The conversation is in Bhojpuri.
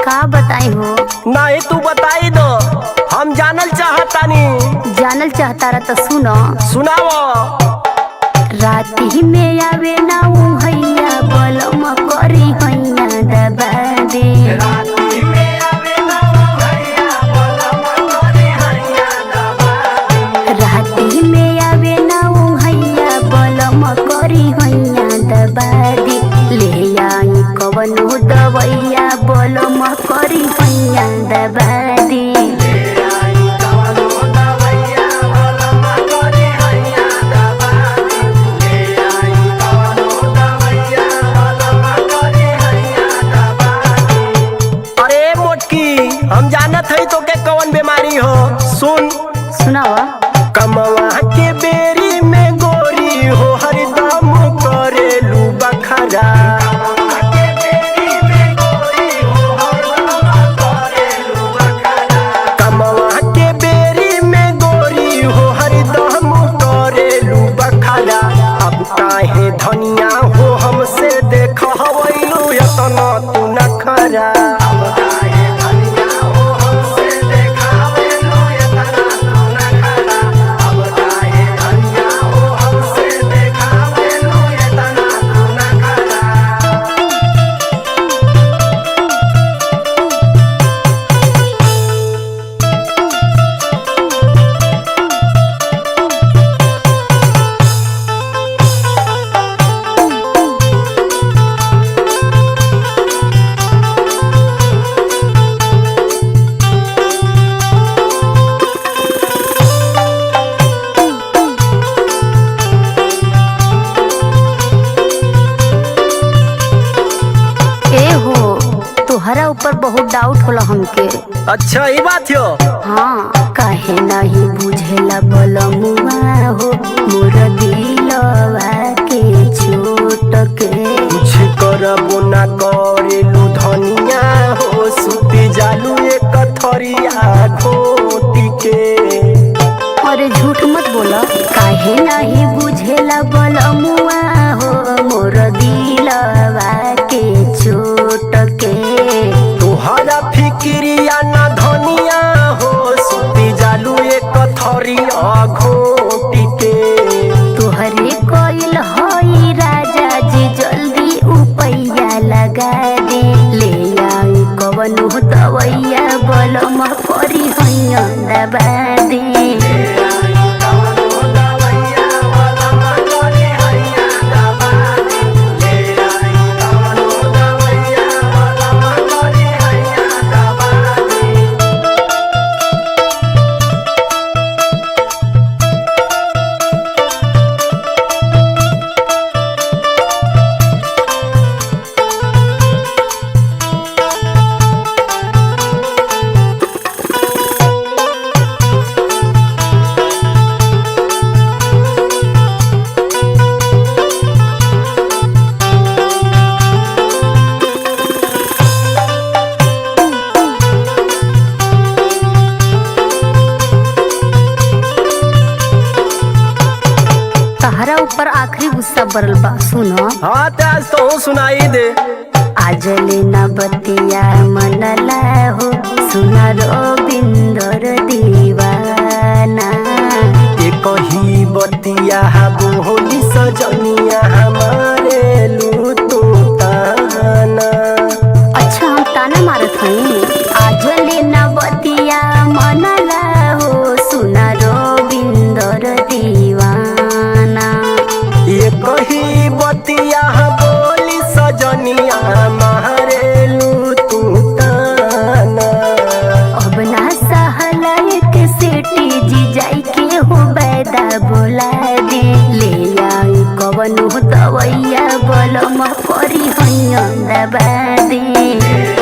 का बताई हो? नहीं तू बताई दो, हम जानल चाहतानी। जानल चाहता रहा तो सुनो। सुनाओ। राती में आवे ना भैया बलम करी हैया दबा दे। राती में आवे ना भैया बलम करी हैया दबा दे। राती में आवे ना भैया बलम करी हैया दबा दे। ले आई कवनो दवैया बलम करी हैया दबा दे। हम जानत हई तो के कौन बीमारी हो। सुन सुनावा। कमवा के बेरी में गोरी हो हरदम करेलू बखरा। कमवा के बेरी में गोरी हो हरदम करेलू बखरा। अब काहे धनिया हो हमसे देख हवैलू एतना तू नखरा। तोहरा ऊपर बहुत डाउट होला हमके। अच्छा ये बात हो। हाँ काहे नहीं बुझेला बलमुआ हो मोर दिलवा के छोट के। कुछ करबो ना करेलू धनिया हो सुती जालू एक थरिया घोटी के। अरे झूठ मत बोला। काहे नहीं बुझेला बलमुआ हो मोर दिलवा के छोट के। तोहरा फिक्रिया ना धनिया हो सुती जालू एक थरिया घोटी के। तोहरे कोइल होई राजा जी जल्दी उपैया लगा दे। ले आई कवनो दवैया बलम करी हैया दबा दे। तहरा ऊपर आखिरी गुस्सा बरल बा। सुनो। हाँ ते आज तो सुनाई दे। आज लेना बतिया मनला हो सुना रविंदर दीवाना। एक ही बतिया बोली सजनिया हमारे लू तो ताना। अच्छा हम ताना मारत हई। आज लेना बतिया मनला हो सुना रविंदर दीवाना। एक ही बतिया बोली सजनिया मारेलू तू ताना। अब ना सहला एक सेठी जी जाई के हो बैदा बोला दे। ले आई कवनो दवैया बलम करी हैया दबा दे।